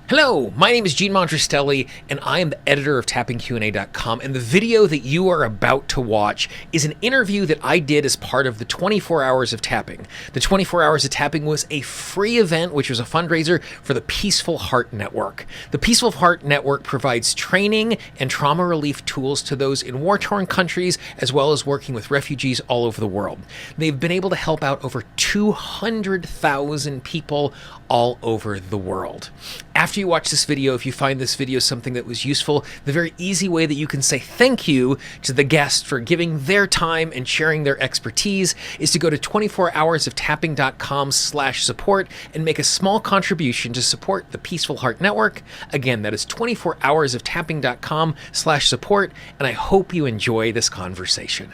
Hello, my name is Gene Monterastelli, and I am the editor of TappingQA.com. And the video that you are about to watch is an interview that I did as part of the 24 Hours of Tapping. The 24 Hours of Tapping was a free event, which was a fundraiser for the Peaceful Heart Network. The Peaceful Heart Network provides training and trauma relief tools to those in war-torn countries, as well as working with refugees all over the world. They've been able to help out over 200,000 people all over the world. After you watch this video, if you find this video something that was useful, the very easy way that you can say thank you to the guest for giving their time and sharing their expertise is to go to 24hoursoftapping.com/support and make a small contribution to support the Peaceful Heart Network. Again, that is 24hoursoftapping.com/support, and I hope you enjoy this conversation.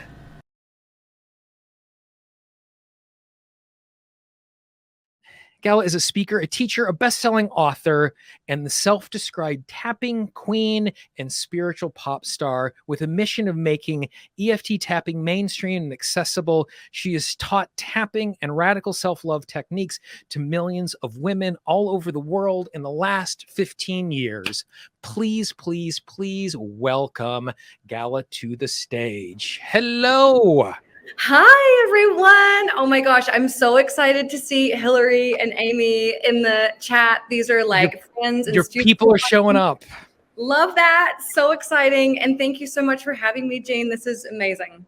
Gala is a speaker, a teacher, a best-selling author, and the self-described tapping queen and spiritual pop star with a mission of making EFT tapping mainstream and accessible. She has taught tapping and radical self-love techniques to millions of women all over the world in the last 15 years. Please, please, please welcome Gala to the stage. Hello. Hi, everyone. Oh my gosh, I'm so excited to see Hillary and Amy in the chat. These are like friends. And your people are showing up. Love that. So exciting. And thank you so much for having me, Jane. This is amazing.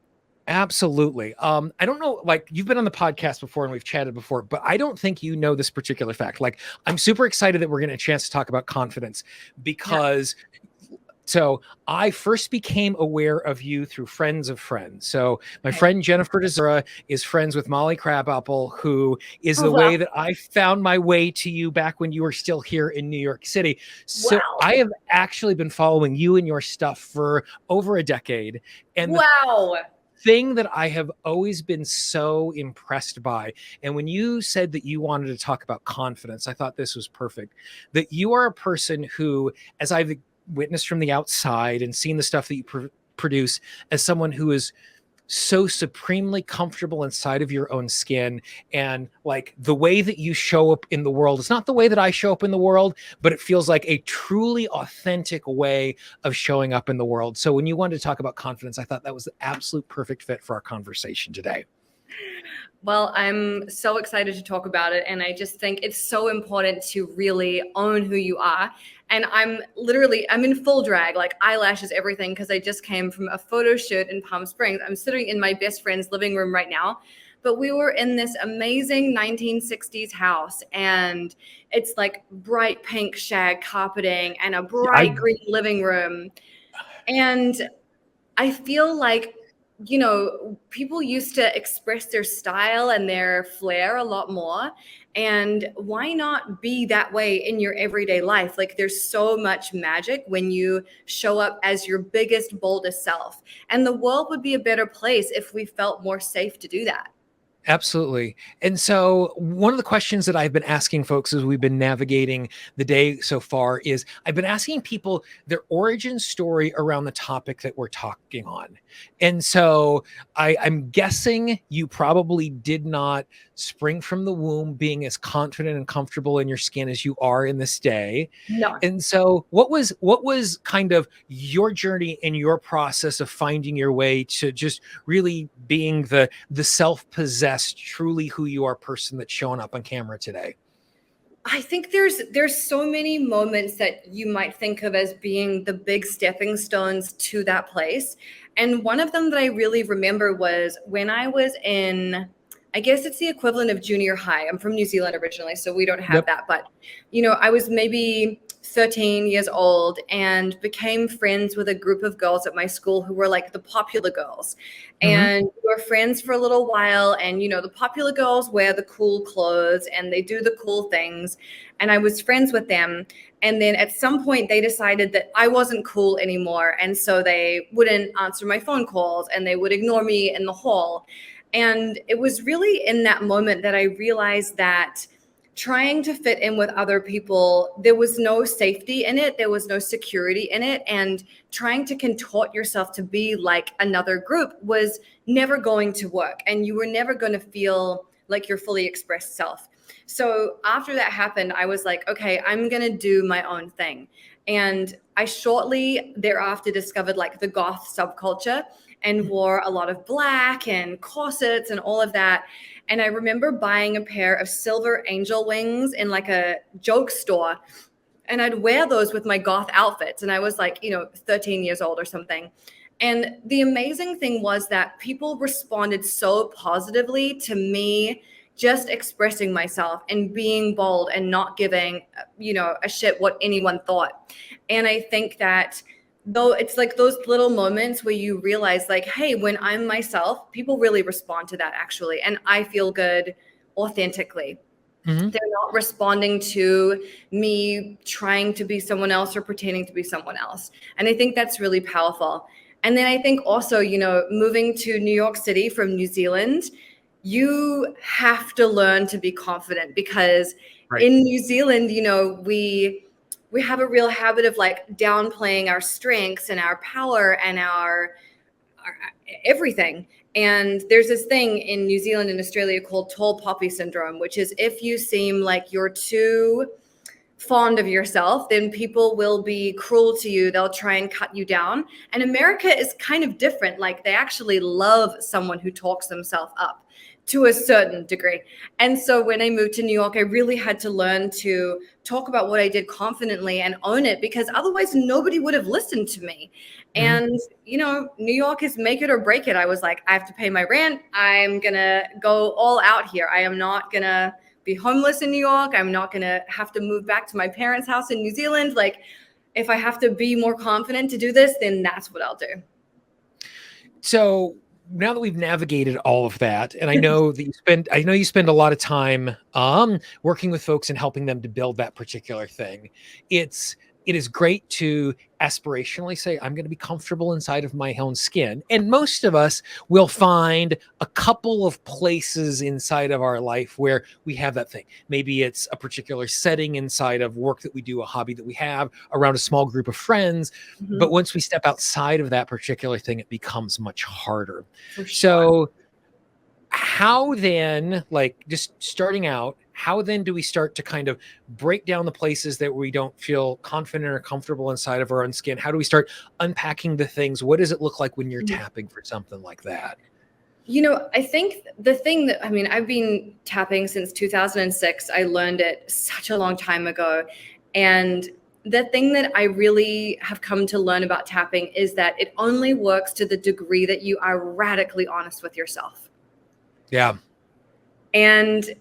Absolutely. I don't know, like you've been on the podcast before and we've chatted before, but I don't think you know this particular fact. Like I'm super excited that we're getting a chance to talk about confidence because So I first became aware of you through friends of friends. So my friend Jennifer DeZura is friends with Molly Crabapple, who is the way that I found my way to you back when you were still here in New York City. So I have actually been following you and your stuff for over a decade. And the thing that I have always been so impressed by, and when you said that you wanted to talk about confidence, I thought this was perfect, that you are a person who, as I've witnessed from the outside and seen the stuff that you produce, as someone who is so supremely comfortable inside of your own skin, and like the way that you show up in the world is not the way that I show up in the world, but it feels like a truly authentic way of showing up in the world. So when you wanted to talk about confidence, I thought that was the absolute perfect fit for our conversation today. Well, I'm so excited to talk about it. And I just think it's so important to really own who you are. And I'm in full drag, like eyelashes, everything, because I just came from a photo shoot in Palm Springs. I'm sitting in my best friend's living room right now. But we were in this amazing 1960s house, and it's like bright pink shag carpeting and a bright green living room. And I feel like, you know, people used to express their style and their flair a lot more. And why not be that way in your everyday life? Like there's so much magic when you show up as your biggest, boldest self. And the world would be a better place if we felt more safe to do that. Absolutely. And so one of the questions that I've been asking folks as we've been navigating the day so far is I've been asking people their origin story around the topic that we're talking on. And so I'm guessing you probably did not spring from the womb being as confident and comfortable in your skin as you are in this day. No. And so what was kind of your journey and your process of finding your way to just really being the self-possessed, truly who you are person that's showing up on camera today? I think there's so many moments that you might think of as being the big stepping stones to that place. And one of them that I really remember was when I was in, I guess it's the equivalent of junior high. I'm from New Zealand originally, so we don't have that. But, you know, I was maybe 13 years old and became friends with a group of girls at my school who were like the popular girls. And we were friends for a little while. And, you know, the popular girls wear the cool clothes and they do the cool things. And I was friends with them. And then at some point they decided that I wasn't cool anymore. And so they wouldn't answer my phone calls and they would ignore me in the hall. And it was really in that moment that I realized that trying to fit in with other people, there was no safety in it. There was no security in it. And trying to contort yourself to be like another group was never going to work. And you were never going to feel like your fully expressed self. So after that happened, I was like, okay, I'm going to do my own thing. And I shortly thereafter discovered like the goth subculture and wore a lot of black and corsets and all of that. And I remember buying a pair of silver angel wings in like a joke store. And I'd wear those with my goth outfits. And I was like, 13 years old or something. And the amazing thing was that people responded so positively to me just expressing myself and being bold and not giving, a shit what anyone thought. And I think that though it's like those little moments where you realize like, hey, when I'm myself, people really respond to that actually. And I feel good authentically. Mm-hmm. They're not responding to me trying to be someone else or pretending to be someone else. And I think that's really powerful. And then I think also, moving to New York City from New Zealand, you have to learn to be confident because Right. in New Zealand, we have a real habit of like downplaying our strengths and our power and our everything. And there's this thing in New Zealand and Australia called tall poppy syndrome, which is if you seem like you're too fond of yourself, then people will be cruel to you. They'll try and cut you down. And America is kind of different. Like they actually love someone who talks themselves up to a certain degree. And so when I moved to New York, I really had to learn to talk about what I did confidently and own it because otherwise nobody would have listened to me. Mm-hmm. And, New York is make it or break it. I was like, I have to pay my rent. I'm going to go all out here. I am not going to be homeless in New York. I'm not going to have to move back to my parents' house in New Zealand. Like if I have to be more confident to do this, then that's what I'll do. So now that we've navigated all of that, and I know you spend a lot of time working with folks and helping them to build that particular thing. It is great to aspirationally say, I'm going to be comfortable inside of my own skin. And most of us will find a couple of places inside of our life where we have that thing. Maybe it's a particular setting inside of work that we do, a hobby that we have around a small group of friends. Mm-hmm. But once we step outside of that particular thing, it becomes much harder. For sure. So how then, like just starting out, how then do we start to kind of break down the places that we don't feel confident or comfortable inside of our own skin? How do we start unpacking the things? What does it look like when you're tapping for something like that? I think I've been tapping since 2006. I learned it such a long time ago. And the thing that I really have come to learn about tapping is that it only works to the degree that you are radically honest with yourself. Yeah. And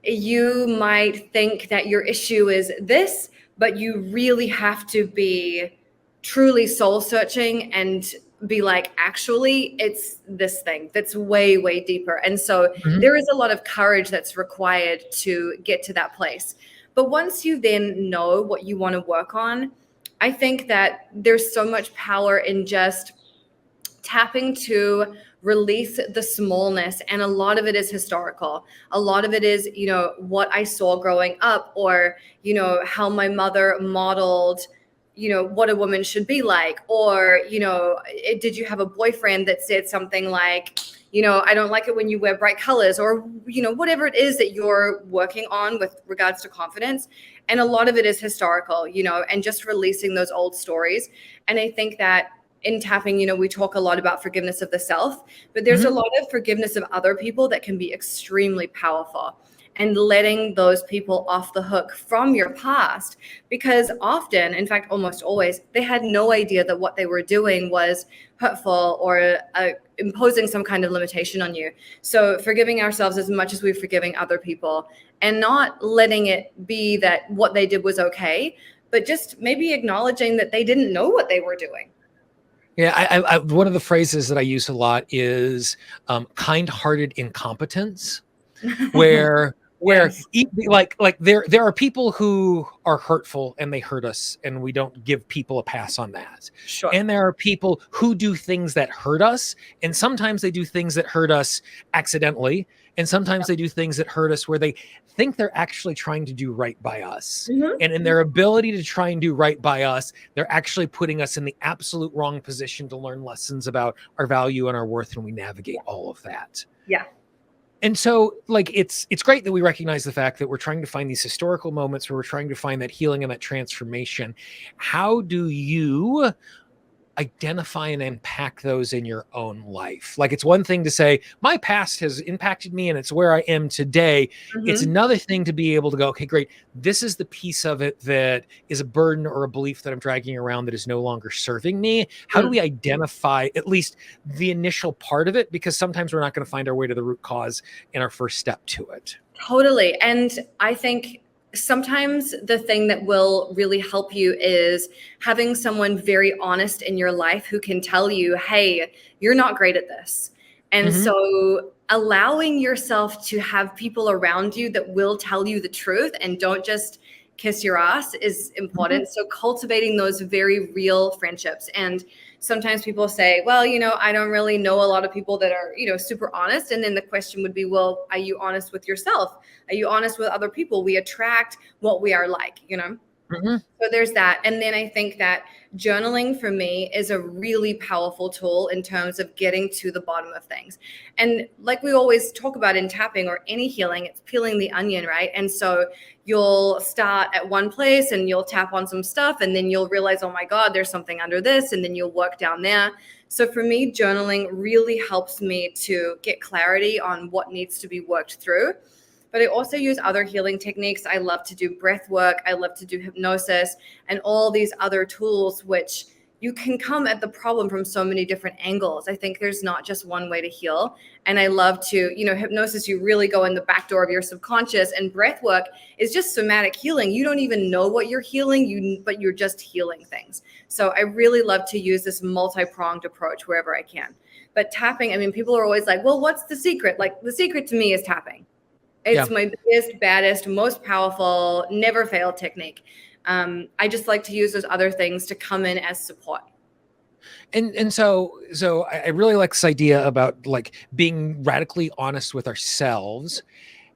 you might think that your issue is this, but you really have to be truly soul searching and be like, actually, it's this thing that's way, way deeper. And so there is a lot of courage that's required to get to that place. But once you then know what you want to work on, I think that there's so much power in just tapping to release the smallness. And a lot of it is historical. A lot of it is, what I saw growing up or, how my mother modeled, what a woman should be like. Or, did you have a boyfriend that said something like, I don't like it when you wear bright colors or, whatever it is that you're working on with regards to confidence. And a lot of it is historical, and just releasing those old stories. And I think that in tapping, we talk a lot about forgiveness of the self, but there's a lot of forgiveness of other people that can be extremely powerful. And letting those people off the hook from your past, because often, in fact, almost always, they had no idea that what they were doing was hurtful or imposing some kind of limitation on you. So forgiving ourselves as much as we're forgiving other people and not letting it be that what they did was okay, but just maybe acknowledging that they didn't know what they were doing. Yeah, I one of the phrases that I use a lot is kind-hearted incompetence, where Yes. like there are people who are hurtful and they hurt us and we don't give people a pass on that. Sure. And there are people who do things that hurt us, and sometimes they do things that hurt us accidentally, and sometimes they do things that hurt us where they think they're actually trying to do right by us. And in their ability to try and do right by us, they're actually putting us in the absolute wrong position to learn lessons about our value and our worth when we navigate all of that. Yeah. And so like it's great that we recognize the fact that we're trying to find these historical moments where we're trying to find that healing and that transformation. How do you identify and unpack those in your own life? Like, it's one thing to say my past has impacted me and it's where I am today. It's Mm-hmm. another thing to be able to go, okay, great, this is the piece of it that is a burden or a belief that I'm dragging around that is no longer serving me. How do we identify at least the initial part of it? Because sometimes we're not going to find our way to the root cause in our first step to it. Totally. And I think sometimes the thing that will really help you is having someone very honest in your life who can tell you, hey, you're not great at this. And Mm-hmm. so allowing yourself to have people around you that will tell you the truth and don't just kiss your ass is Mm-hmm. important. So cultivating those very real friendships. And sometimes people say, well, I don't really know a lot of people that are, super honest. And then the question would be, well, are you honest with yourself? Are you honest with other people? We attract what we are like. Mm-hmm. So there's that. And then I think that journaling for me is a really powerful tool in terms of getting to the bottom of things. And like we always talk about in tapping or any healing, it's peeling the onion, right? And so you'll start at one place and you'll tap on some stuff and then you'll realize, oh my God, there's something under this. And then you'll work down there. So for me, journaling really helps me to get clarity on what needs to be worked through. But I also use other healing techniques. I love to do breath work. I love to do hypnosis and all these other tools, which you can come at the problem from so many different angles. I think there's not just one way to heal. And I love to, hypnosis, you really go in the back door of your subconscious, and breath work is just somatic healing. You don't even know what you're healing, but you're just healing things. So I really love to use this multi-pronged approach wherever I can. But tapping, I mean, people are always like, well, what's the secret? Like, the secret to me is tapping. Yeah. It's my biggest, baddest, most powerful, never fail technique. I just like to use those other things to come in as support. And so I really like this idea about like being radically honest with ourselves.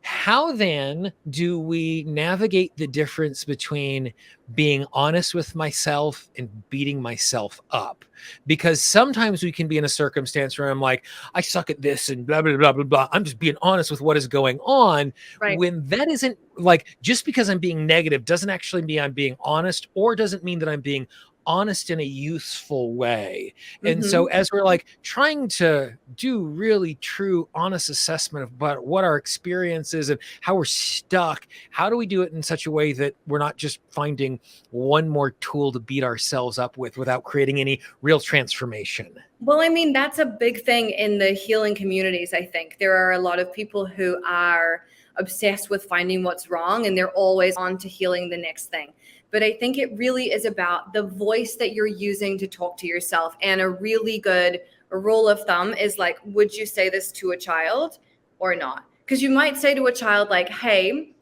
How then do we navigate the difference between being honest with myself and beating myself up? Because sometimes we can be in a circumstance where I'm like, I suck at this and blah, blah, blah, blah, blah. I'm just being honest with what is going on. Right. When that isn't, like, just because I'm being negative doesn't actually mean I'm being honest, or doesn't mean that I'm being honest in a useful way. And so Mm-hmm. as we're like trying to do really true honest assessment about what our experience is and how we're stuck, how do we do it in such a way that we're not just finding one more tool to beat ourselves up with without creating any real transformation? Well, I mean, that's a big thing in the healing communities, I think. There are a lot of people who are obsessed with finding what's wrong, and they're always on to healing the next thing. But I think it really is about the voice that you're using to talk to yourself. And a really good rule of thumb is like, would you say this to a child or not? Because you might say to a child like, hey,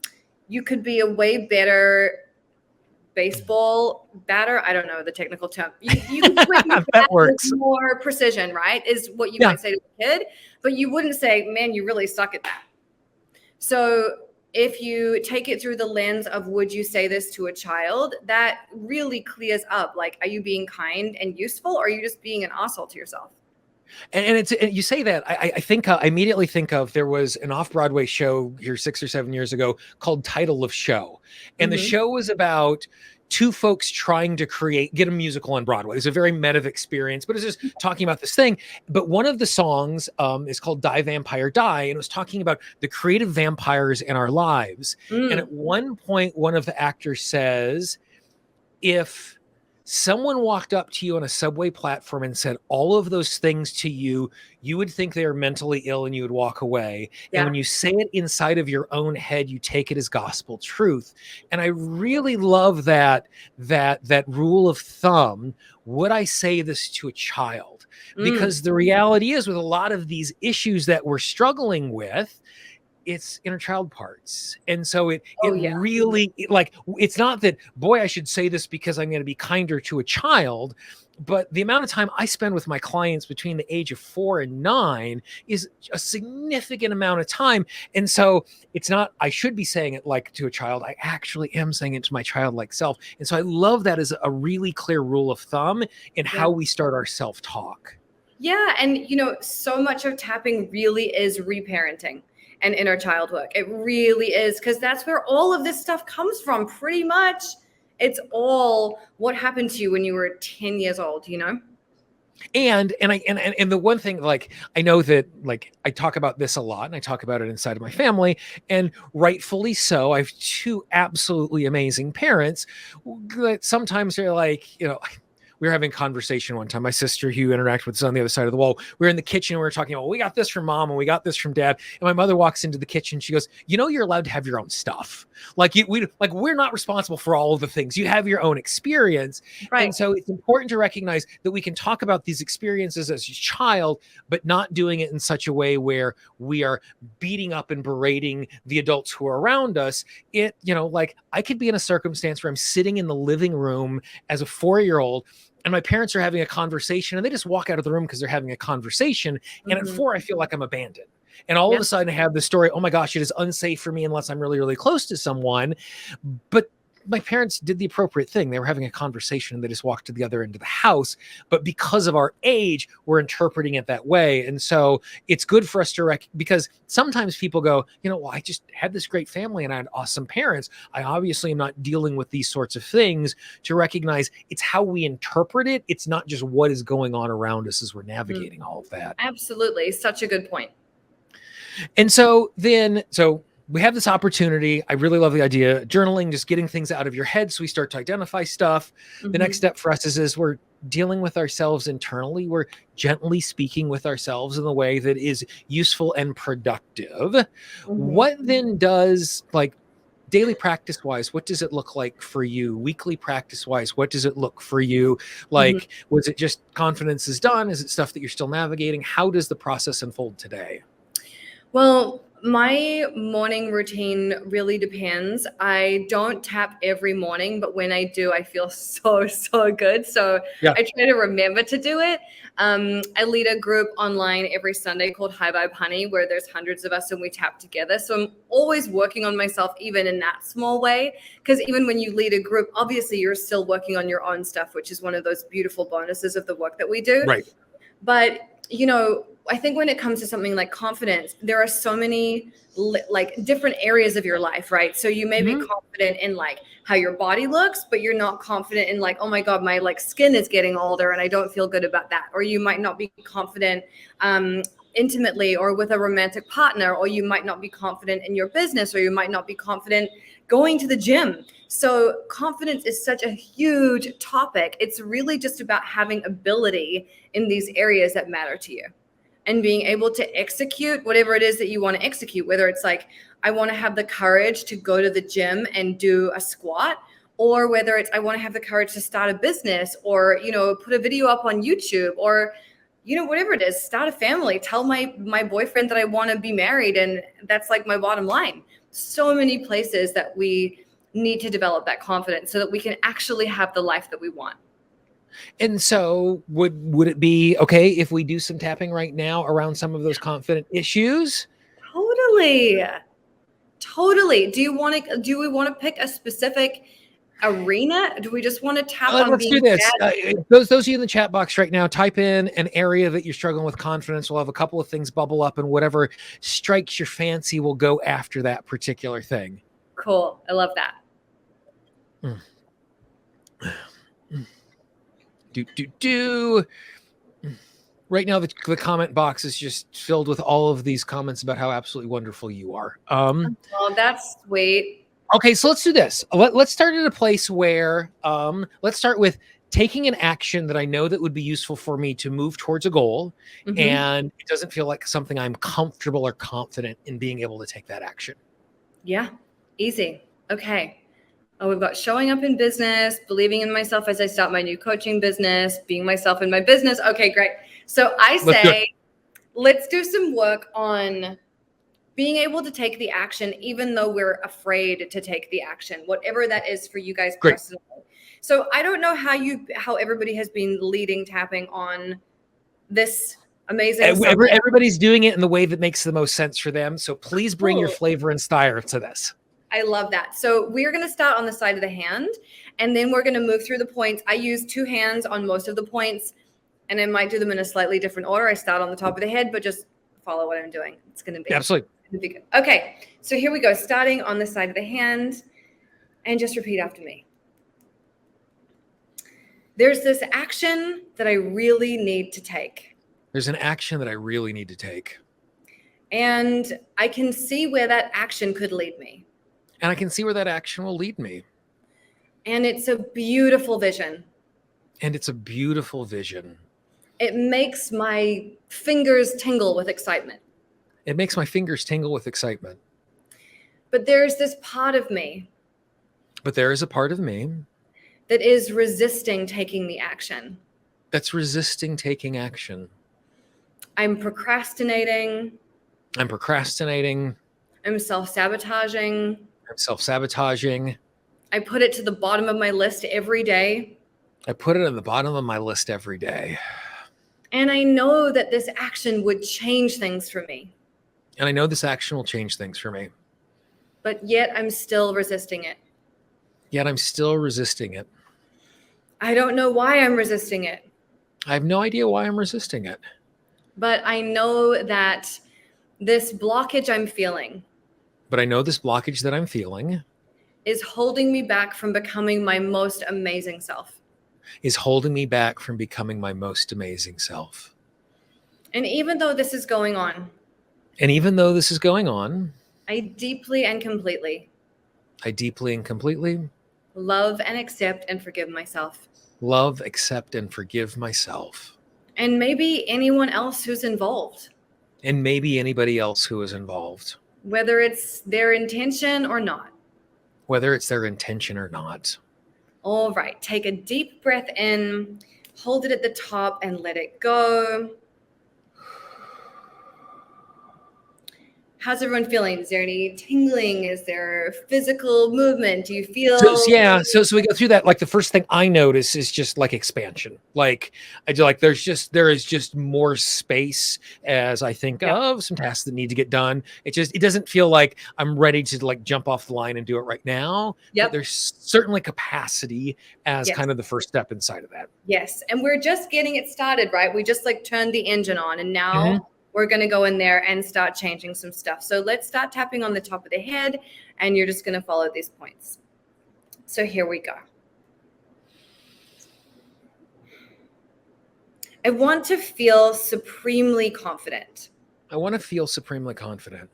you could be a way better baseball batter. I don't know the technical term. You can swing the bat That with works. more precision, right? Is what you Yeah. might say to a kid, but you wouldn't say, man, you really suck at that. So if you take it through the lens of would you say this to a child, that really clears up. Like, are you being kind and useful, or are you just being an asshole to yourself? And you say that, I think I immediately think of, there was an off-Broadway show here 6 or 7 years ago called Title of Show. And the Mm-hmm. show was about two folks trying to get a musical on Broadway. It's a very meta experience, but it's just talking about this thing. But one of the songs is called Die Vampire Die. And it was talking about the creative vampires in our lives. And at one point, one of the actors says, if someone walked up to you on a subway platform and said all of those things to you, you would think they are mentally ill and you would walk away. Yeah. And when you say it inside of your own head, you take it as gospel truth. And I really love that rule of thumb. Would I say this to a child? Because the reality is, with a lot of these issues that we're struggling with, it's inner child parts. And so it really, like, it's not that, boy, I should say this because I'm going to be kinder to a child, but the amount of time I spend with my clients between the age of 4 and 9 is a significant amount of time. And so it's not, I should be saying it like to a child. I actually am saying it to my childlike self. And so I love that as a really clear rule of thumb in how we start our self-talk. Yeah. And, so much of tapping really is reparenting. and inner child work. It really is, because that's where all of this stuff comes from, pretty much. It's all what happened to you when you were 10 years old, you know? And the one thing, like, I know that, like, I talk about this a lot, and I talk about it inside of my family, and rightfully so. I have two absolutely amazing parents that sometimes they're like, you know, we were having a conversation one time. My sister, who you interact with, is on the other side of the wall. We were in the kitchen and we were talking about, well, we got this from mom and we got this from dad. And my mother walks into the kitchen. She goes, you know, you're allowed to have your own stuff. Like, we're not responsible for all of the things. You have your own experience. Right. And so it's important to recognize that we can talk about these experiences as a child, but not doing it in such a way where we are beating up and berating the adults who are around us. It, you know, like, I could be in a circumstance where I'm sitting in the living room as a 4-year-old, and my parents are having a conversation and they just walk out of the room because they're having a conversation. And at 4, I feel like I'm abandoned. And all of a sudden I have the story, oh my gosh, it is unsafe for me unless I'm really, really close to someone. But my parents did the appropriate thing. They were having a conversation and they just walked to the other end of the house. But because of our age, we're interpreting it that way. And so it's good for us to because sometimes people go, you know, well, I just had this great family and I had awesome parents. I obviously am not dealing with these sorts of things. To recognize it's how we interpret it. It's not just what is going on around us as we're navigating all of that. Absolutely. Such a good point. And so we have this opportunity. I really love the idea. Journaling, just getting things out of your head so we start to identify stuff. The next step for us is we're dealing with ourselves internally. We're gently speaking with ourselves in a way that is useful and productive. What then does, like, daily practice wise, what does it look like for you? Weekly practice wise, what does it look for you? Like, was it just confidence is done? Is it stuff that you're still navigating? How does the process unfold today? Well, my morning routine really depends. I don't tap every morning, but when I do, I feel so, so good. So I try to remember to do it. I lead a group online every Sunday called High Vibe Honey, where there's hundreds of us and we tap together. So I'm always working on myself, even in that small way. Because even when you lead a group, obviously you're still working on your own stuff, which is one of those beautiful bonuses of the work that we do. Right. But, you know, I think when it comes to something like confidence, there are so many like different areas of your life, right? So you may be confident in like how your body looks, but you're not confident in like, oh my God, my like skin is getting older and I don't feel good about that. Or you might not be confident intimately or with a romantic partner, or you might not be confident in your business, or you might not be confident going to the gym. So confidence is such a huge topic. It's really just about having ability in these areas that matter to you and being able to execute whatever it is that you want to execute, whether it's like, I want to have the courage to go to the gym and do a squat, or whether it's, I want to have the courage to start a business, or, you know, put a video up on YouTube, or, you know, whatever it is, start a family, tell my boyfriend that I want to be married. And that's like my bottom line. So many places that we need to develop that confidence so that we can actually have the life that we want. And so would it be okay if we do some tapping right now around some of those confident issues? Totally. Do we want to pick a specific arena? Do we just want to tap on let's being do this. Those of you in the chat box right now, type in an area that you're struggling with confidence. We'll have a couple of things bubble up, and whatever strikes your fancy will go after that particular thing. Cool. I love that. Right now, the comment box is just filled with all of these comments about how absolutely wonderful you are. Oh, that's sweet. Okay, so let's do this. Let's start at a place where let's start with taking an action that I know that would be useful for me to move towards a goal, and it doesn't feel like something I'm comfortable or confident in being able to take that action. Yeah, easy. Okay. Oh, we've got showing up in business, believing in myself as I start my new coaching business, being myself in my business. Okay, great. So I say, let's do some work on being able to take the action, even though we're afraid to take the action, whatever that is for you guys personally. So I don't know how everybody has been leading tapping on this amazing. Everybody's doing it in the way that makes the most sense for them. So please bring your flavor and style to this. I love that. So we're going to start on the side of the hand, and then we're going to move through the points. I use 2 hands on most of the points, and I might do them in a slightly different order. I start on the top of the head, but just follow what I'm doing. It's going to be Okay, so here we go. Starting on the side of the hand, and just repeat after me. There's this action that I really need to take. There's an action that I really need to take. And I can see where that action could lead me. And I can see where that action will lead me. And it's a beautiful vision. And it's a beautiful vision. It makes my fingers tingle with excitement. It makes my fingers tingle with excitement. But there's this part of me. But there is a part of me that is resisting taking the action. That's resisting taking action. I'm procrastinating. I'm procrastinating. I'm self-sabotaging. I'm self-sabotaging. I put it to the bottom of my list every day. I put it at the bottom of my list every day. And I know that this action would change things for me. And I know this action will change things for me. But yet I'm still resisting it. Yet I'm still resisting it. I don't know why I'm resisting it. I have no idea why I'm resisting it. But I know that this blockage I'm feeling. But I know this blockage that I'm feeling is holding me back from becoming my most amazing self. Is holding me back from becoming my most amazing self. And even though this is going on. And even though this is going on. I deeply and completely. Love and accept and forgive myself. Love, accept, and forgive myself. And maybe anyone else who's involved. And maybe anybody else who is involved. Whether it's their intention or not. Whether it's their intention or not. All right, take a deep breath in, hold it at the top and let it go. How's everyone feeling? Is there any tingling? Is there physical movement? Do you feel? So we go through that. Like the first thing I notice is just like expansion. Like I do, like there is just more space as I think of some tasks that need to get done. It doesn't feel like I'm ready to like jump off the line and do it right now. Yep. But there's certainly capacity as kind of the first step inside of that. Yes. And we're just getting it started, right? We just like turned the engine on and now we're going to go in there and start changing some stuff. So let's start tapping on the top of the head and you're just going to follow these points. So here we go. I want to feel supremely confident. I want to feel supremely confident.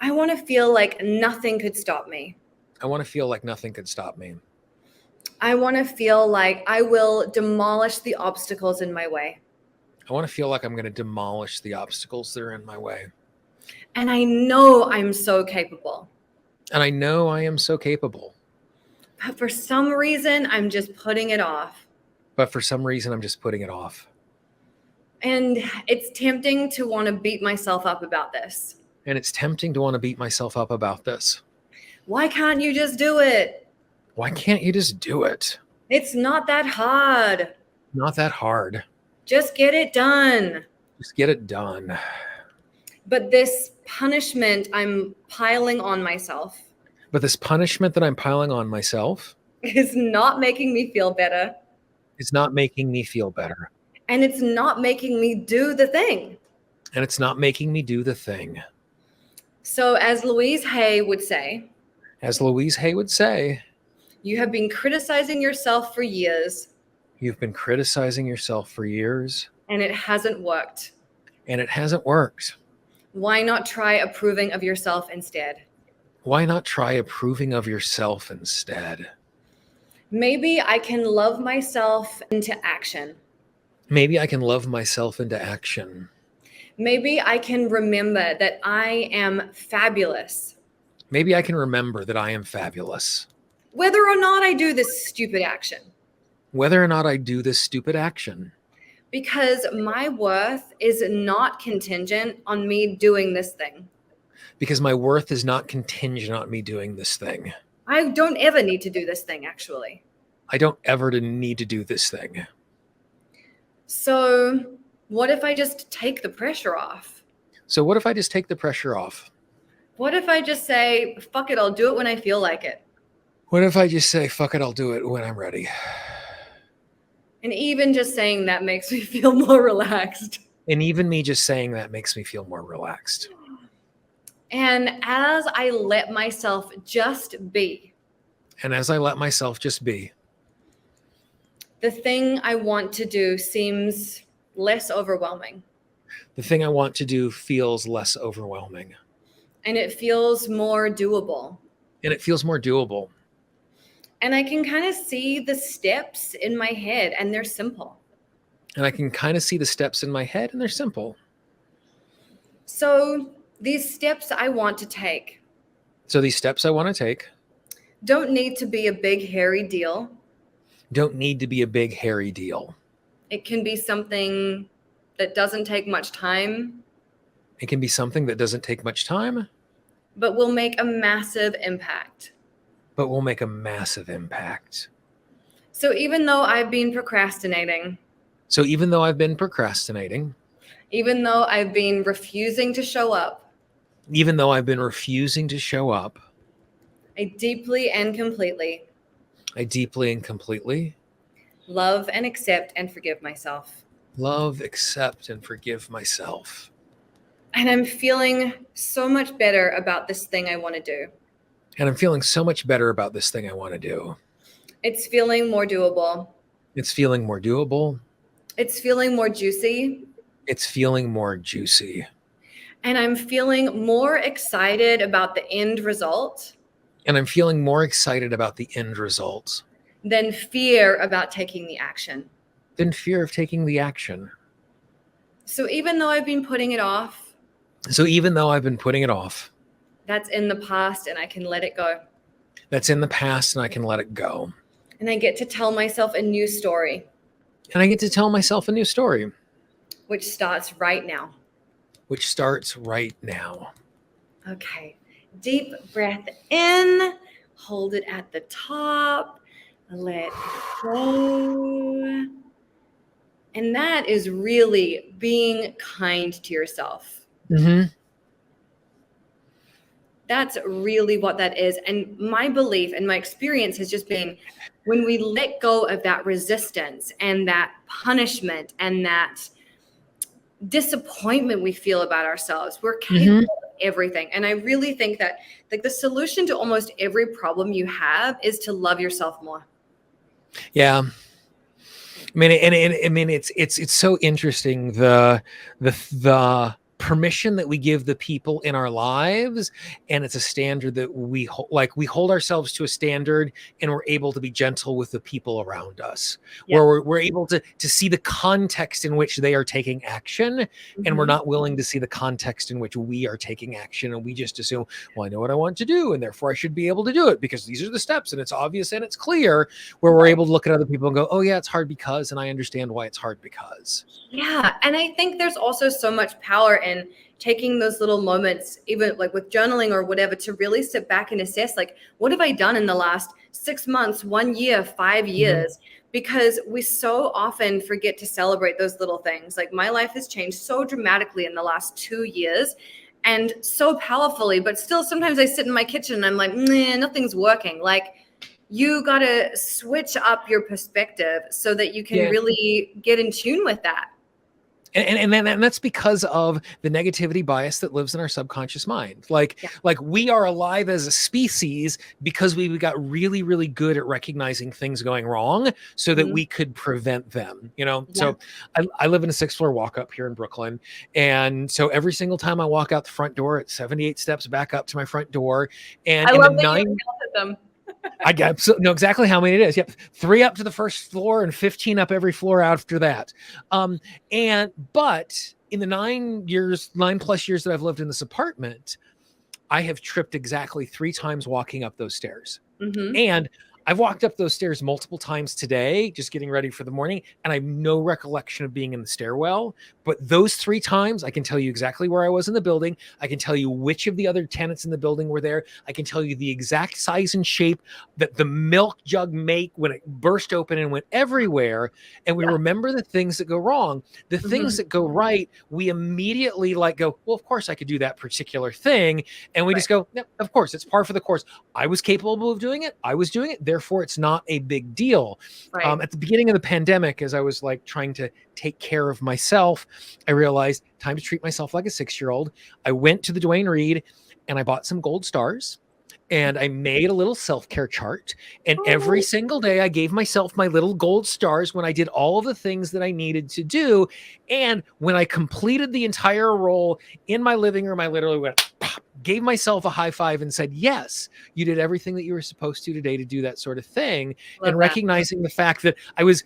I want to feel like nothing could stop me. I want to feel like nothing could stop me. I want to feel like I will demolish the obstacles in my way. I want to feel like I'm going to demolish the obstacles that are in my way. And I know I'm so capable. And I know I am so capable. But for some reason, I'm just putting it off. And it's tempting to want to beat myself up about this. Why can't you just do it? It's not that hard. Just get it done. But this punishment I'm piling on myself. Is not making me feel better. And it's not making me do the thing. So as Louise Hay would say, you have been criticizing yourself for years. And it hasn't worked. Why not try approving of yourself instead? Maybe I can love myself into action. Maybe I can remember that I am fabulous. Whether or not I do this stupid action. Because my worth is not contingent on me doing this thing. I don't ever need to do this thing, actually. So what if I just take the pressure off? What if I just say, fuck it, I'll do it when I feel like it? I'm ready. And even just saying that makes me feel more relaxed. And as I let myself just be, And as I let myself just be, the thing I want to do seems less overwhelming. the thing I want to do feels less overwhelming. And it feels more doable. And it feels more doable. And I can kind of see the steps in my head, and they're simple. And I can kind of see the steps in my head, and they're simple. So these steps I want to take So these steps I want to take don't need to be a big, hairy deal. don't need to be a big, hairy deal. It can be something that doesn't take much time, It can be something that doesn't take much time, but will make a massive impact. but will make a massive impact. So even though I've been procrastinating, So even though I've been procrastinating, even though I've been refusing to show up, even though I've been refusing to show up, I deeply and completely I deeply and completely love and accept and forgive myself. love, accept, and forgive myself. And I'm feeling so much better about this thing I want to do. And I'm feeling so much better about this thing I want to do. It's feeling more doable. It's feeling more doable. It's feeling more juicy. It's feeling more juicy. And I'm feeling more excited about the end result And I'm feeling more excited about the end result than fear about taking the action. than fear of taking the action. So even though I've been putting it off, So even though I've been putting it off, that's in the past and I can let it go. that's in the past and I can let it go. And I get to tell myself a new story, And I get to tell myself a new story, which starts right now. which starts right now. Okay. Deep breath in, hold it at the top, let go. And that is really being kind to yourself. Mm-hmm. That's really what that is. And my belief and my experience has just been when we let go of that resistance and that punishment and that disappointment we feel about ourselves, we're capable of everything. And I really think that like the solution to almost every problem you have is to love yourself more. Yeah. I mean, it's so interesting the permission that we give the people in our lives, and it's a standard that we hold ourselves to a standard, and we're able to be gentle with the people around us, where we're able to see the context in which they are taking action, and we're not willing to see the context in which we are taking action, and we just assume, well, I know what I want to do, and therefore I should be able to do it because these are the steps, and it's obvious and it's clear. Where we're able to look at other people and go, oh yeah, it's hard because, and I understand why it's hard because. Yeah. And I think there's also so much power in taking those little moments, even like with journaling or whatever, to really sit back and assess, like, what have I done in the last 6 months, 1 year, 5 years? Because we so often forget to celebrate those little things. Like my life has changed so dramatically in the last 2 years and so powerfully, but still sometimes I sit in my kitchen and I'm like, nah, nothing's working. Like, you got to switch up your perspective so that you can really get in tune with that. And that's because of the negativity bias that lives in our subconscious mind. Like we are alive as a species because we got really, really good at recognizing things going wrong so that we could prevent them, you know? So I live in a 6th floor walk up here in Brooklyn. And so every single time I walk out the front door, it's 78 steps back up to my front door. And I in love the that 9 you counted them. I know exactly how many it is. Yep. 3 up to the first floor and 15 up every floor after that. But in the 9+ years that I've lived in this apartment, I have tripped exactly 3 times walking up those stairs. And I've walked up those stairs multiple times today, just getting ready for the morning, and I have no recollection of being in the stairwell. But those 3 times, I can tell you exactly where I was in the building. I can tell you which of the other tenants in the building were there. I can tell you the exact size and shape that the milk jug make when it burst open and went everywhere. And we remember the things that go wrong. The things that go right, we immediately go, well, of course I could do that particular thing. And we just go, yeah, of course, it's par for the course. I was capable of doing it. I was doing it. Therefore, it's not a big deal. At the beginning of the pandemic, as I was trying to take care of myself, I realized time to treat myself like a 6-year-old. I went to the Duane Reade and I bought some gold stars. And I made a little self-care chart. And every Oh, single day I gave myself my little gold stars when I did all of the things that I needed to do. And when I completed the entire role in my living room, I literally went, pop, gave myself a high five and said, yes, you did everything that you were supposed to today to do that sort of thing. And love that. recognizing the fact that I was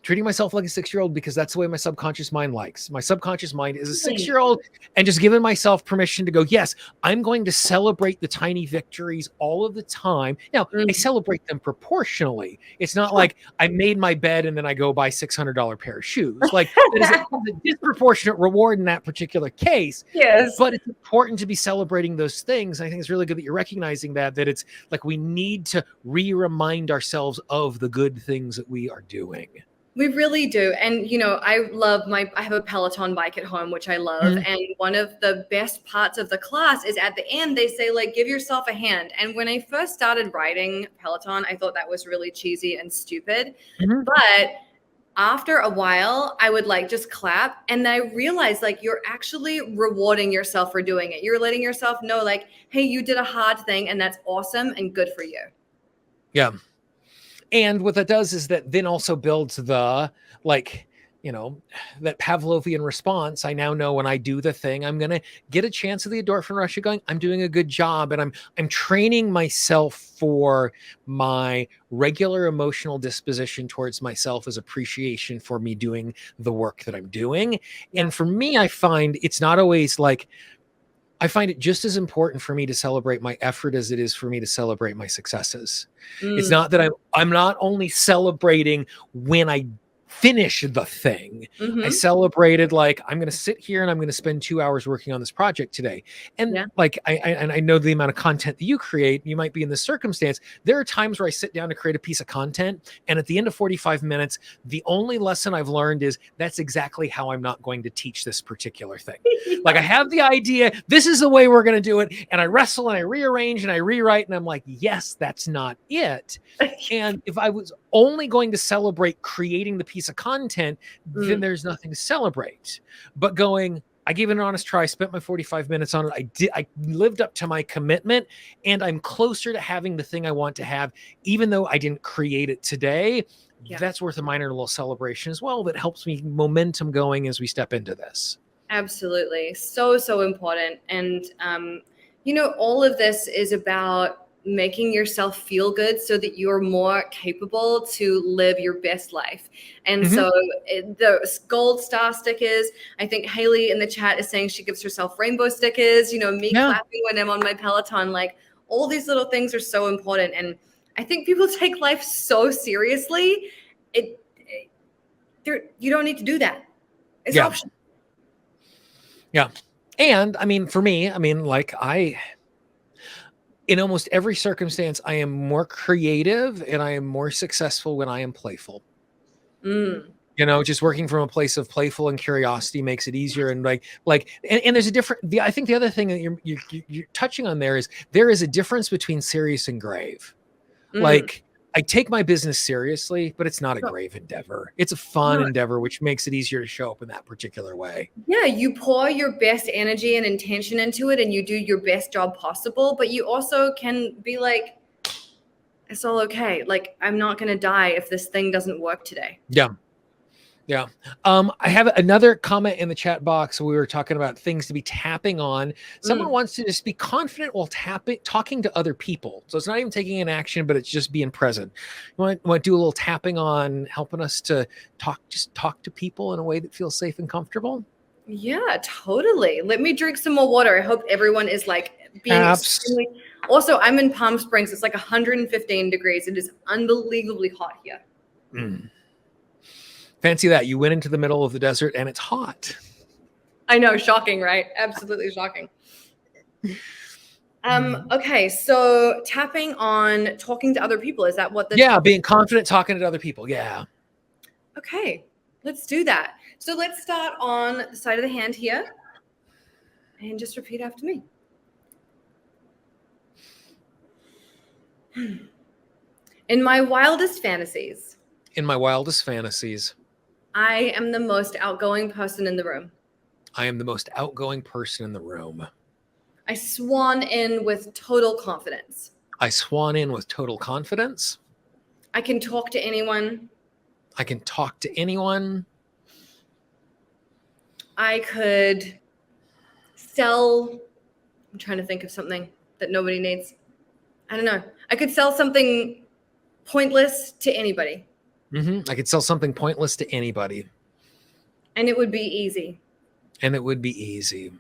treating myself like a 6-year-old because that's the way my subconscious mind likes. My subconscious mind is a 6-year-old, and just giving myself permission to go, yes, I'm going to celebrate the tiny victories all of the time. Now, I Mm, celebrate them proportionally. It's not sure. like I made my bed and then I go buy $600 pair of shoes. Like that is a disproportionate reward in that particular case. Yes. But it's important to be celebrating those things. I think it's really good that you're recognizing that it's like we need to re-remind ourselves of the good things that we are doing. We really do. And, I have a Peloton bike at home, which I love. Mhm. And one of the best parts of the class is at the end, they say, like, give yourself a hand. And when I first started riding Peloton, I thought that was really cheesy and stupid. Mhm. But after a while, I would like just clap. And I realized like you're actually rewarding yourself for doing it. You're letting yourself know, like, hey, you did a hard thing and that's awesome and good for you. Yeah. And what that does is that then also builds the, like, that Pavlovian response. I now know when I do the thing, I'm going to get a chance of the endorphin rush of going, I'm doing a good job. And I'm training myself for my regular emotional disposition towards myself as appreciation for me doing the work that I'm doing. Yeah. And for me, I find it's not always like, I find it just as important for me to celebrate my effort as it is for me to celebrate my successes. It's Mm. not that I'm not only celebrating when I finish the thing. I Mm-hmm. celebrated like I'm going to sit here and I'm going to spend 2 hours working on this project today. And Yeah. like I know the amount of content that you create, you might be in this circumstance. There are times where I sit down to create a piece of content, and at the end of 45 minutes, the only lesson I've learned is that's exactly how I'm not going to teach this particular thing. Like I have the idea, this is the way we're going to do it, and I wrestle and I rearrange and I rewrite, and I'm like, yes, that's not it. And if I was only going to celebrate creating the piece of content, then Mm. there's nothing to celebrate. But going, I gave it an honest try, I spent my 45 minutes on it. I lived up to my commitment, and I'm closer to having the thing I want to have, even though I didn't create it today. Yeah. That's worth a minor little celebration as well. That helps me momentum going as we step into this. Absolutely. So, so important. And, all of this is about making yourself feel good so that you're more capable to live your best life. And Mhm. so the gold star stickers, I think Haley in the chat is saying she gives herself rainbow stickers, me Yeah. clapping when I'm on my Peloton, like all these little things are so important. And I think people take life so seriously. You don't need to do that. It's Yeah. optional. Yeah. And I mean, for me, like in almost every circumstance, I am more creative and I am more successful when I am playful. Mm. Just working from a place of playful and curiosity makes it easier. And and there's a different, I think the other thing that you're touching on there is a difference between serious and grave. Mm. Like I take my business seriously, but it's not a No, grave endeavor. It's a fun no. endeavor, which makes it easier to show up in that particular way. Yeah, you pour your best energy and intention into it and you do your best job possible, but you also can be like, it's all okay. Like, I'm not going to die if this thing doesn't work today. Yeah. Yeah. I have another comment in the chat box. We were talking about things to be tapping on. Someone Mm. wants to just be confident while talking to other people. So it's not even taking an action, but it's just being present. You want to do a little tapping on helping us to talk to people in a way that feels safe and comfortable? Yeah, totally. Let me drink some more water. I hope everyone is like being Abs- extremely. Also, I'm in Palm Springs. It's like 115 degrees. It is unbelievably hot here. Mm. Fancy that. You went into the middle of the desert and it's hot. I know, shocking, right? Absolutely shocking. Okay, so tapping on talking to other people, is that what the Yeah, topic? being confident talking to other people. Yeah. Okay, let's do that. So let's start on the side of the hand here and just repeat after me. In my wildest fantasies, In my wildest fantasies, I am the most outgoing person in the room. I am the most outgoing person in the room. I swan in with total confidence. I swan in with total confidence. I can talk to anyone. I can talk to anyone. I could sell. I'm trying to think of something that nobody needs. I don't know. I could sell something pointless to anybody. I could sell something pointless to anybody. And it would be easy. And it would be easy.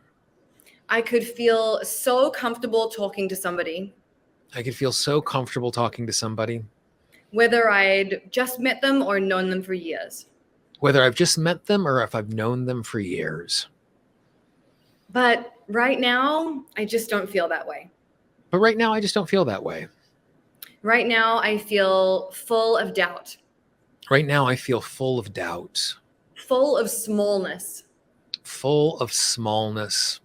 I could feel so comfortable talking to somebody. I could feel so comfortable talking to somebody. Whether I'd just met them or known them for years. Whether I've just met them or if I've known them for years. But right now, I just don't feel that way. But right now, I just don't feel that way. Right now, I feel full of doubt. Right now, I feel full of doubt. Full of smallness. Full of smallness.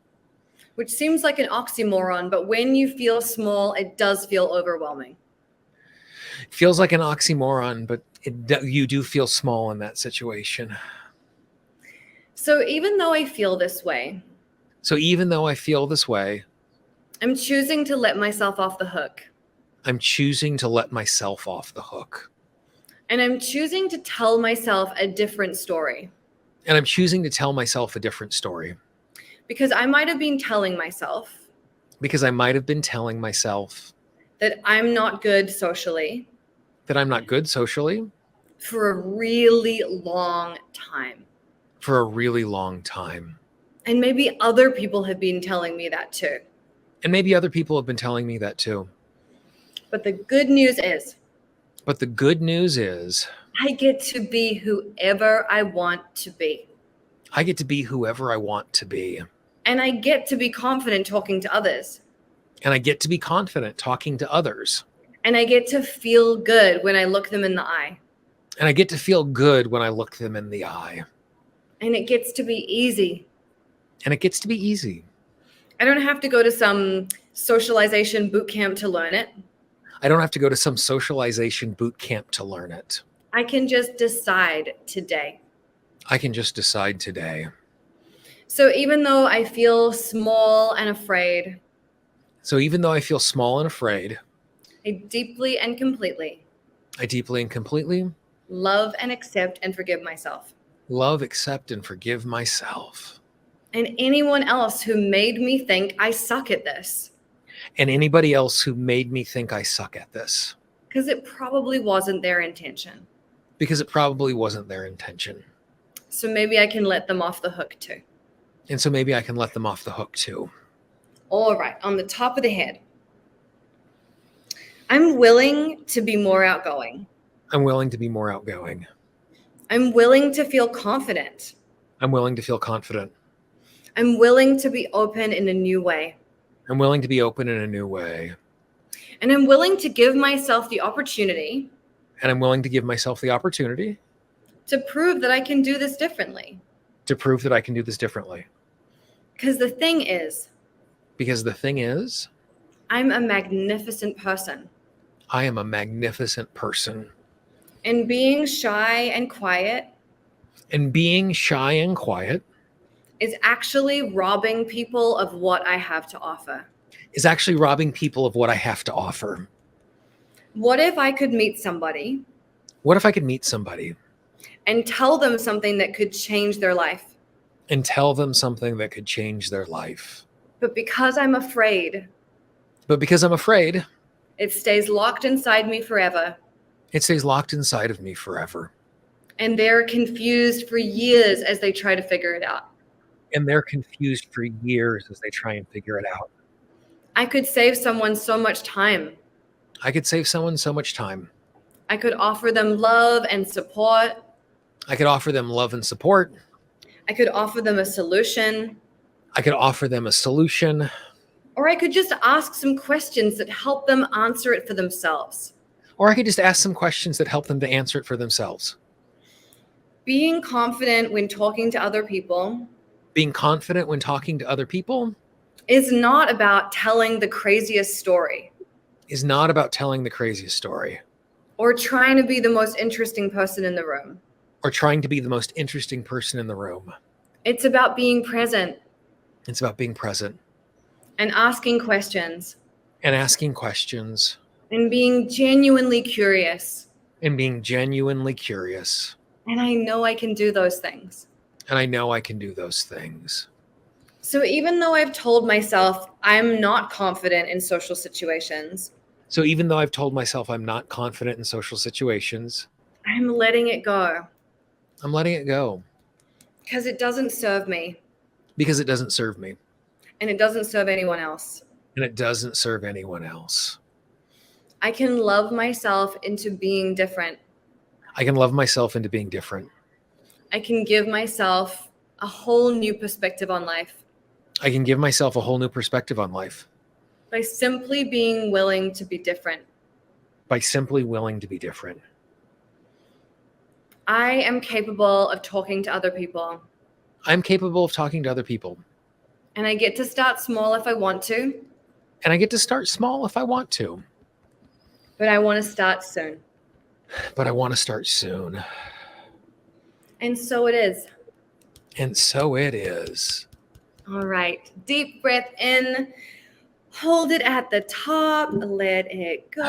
Which seems like an oxymoron, but when you feel small, it does feel overwhelming. It feels like an oxymoron, but you do feel small in that situation. So even though I feel this way, I'm choosing to let myself off the hook. I'm choosing to let myself off the hook. And I'm choosing to tell myself a different story. And I'm choosing to tell myself a different story. Because I might have been telling myself. Because I might have been telling myself. That I'm not good socially. That I'm not good socially. For a really long time. For a really long time. And maybe other people have been telling me that too. And maybe other people have been telling me that too. But the good news is. I get to be whoever I want to be. I get to be whoever I want to be. And I get to be confident talking to others. And I get to be confident talking to others. And I get to feel good when I look them in the eye. And I get to feel good when I look them in the eye. And it gets to be easy. I don't have to go to some socialization boot camp to learn it. I don't have to go to some socialization boot camp to learn it. I can just decide today. So even though I feel small and afraid. I deeply and completely. Love and accept and forgive myself. And anyone else who made me think I suck at this. And anybody else who made me think I suck at this. Because it probably wasn't their intention. So maybe I can let them off the hook too. All right, on the top of the head. I'm willing to be more outgoing. I'm willing to feel confident. I'm willing to be open in a new way. And I'm willing to give myself the opportunity. To prove that I can do this differently. Because the thing is. I'm a magnificent person. And being shy and quiet. Is actually robbing people of what I have to offer. What if I could meet somebody? And tell them something that could change their life? But because I'm afraid. It stays locked inside me forever. And they're confused for years as they try to figure it out. I could save someone so much time. I could offer them love and support. I could offer them a solution. Or I could just ask some questions that help them answer it for themselves. Being confident when talking to other people. Is not about telling the craziest story. Or trying to be the most interesting person in the room. It's about being present. and asking questions and asking questions and being genuinely curious. and being genuinely curious. And I know I can do those things. And I know I can do those things. So even though I've told myself I'm not confident in social situations, So even though I've told myself I'm not confident in social situations, I'm letting it go I'm letting it go because it doesn't serve me because it doesn't serve me and it doesn't serve anyone else. and it doesn't serve anyone else. I can love myself into being different. I can love myself into being different. I can give myself a whole new perspective on life I can give myself a whole new perspective on life by simply being willing to be different. by simply willing to be different. I am capable of talking to other people, I'm capable of talking to other people, and I get to start small if I want to, and I get to start small if I want to, but I want to start soon. but I want to start soon. And so it is. And so it is. All right. Deep breath in. Hold it at the top. Let it go.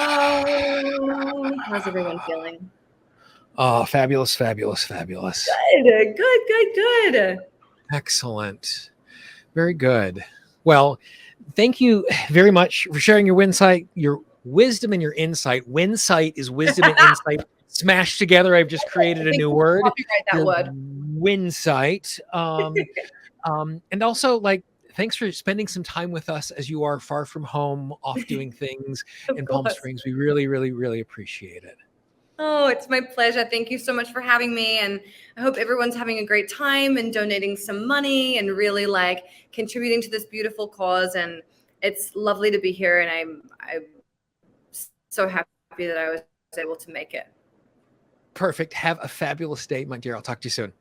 How's everyone feeling? Oh, fabulous, fabulous, fabulous. Good, good, good, good. Excellent. Very good. Well, thank you very much for sharing your wisdom and your insight. Winsight is wisdom and insight smashed together. I've just created a new word. Copyright that word. Winsight. And also, like, thanks for spending some time with us as you are far from home, off doing things in Palm Springs. We really, really, really appreciate it. Oh, it's my pleasure. Thank you so much for having me. And I hope everyone's having a great time and donating some money and really like contributing to this beautiful cause. And it's lovely to be here. And I'm so happy that I was able to make it. Perfect. Have a fabulous day, my dear. I'll talk to you soon.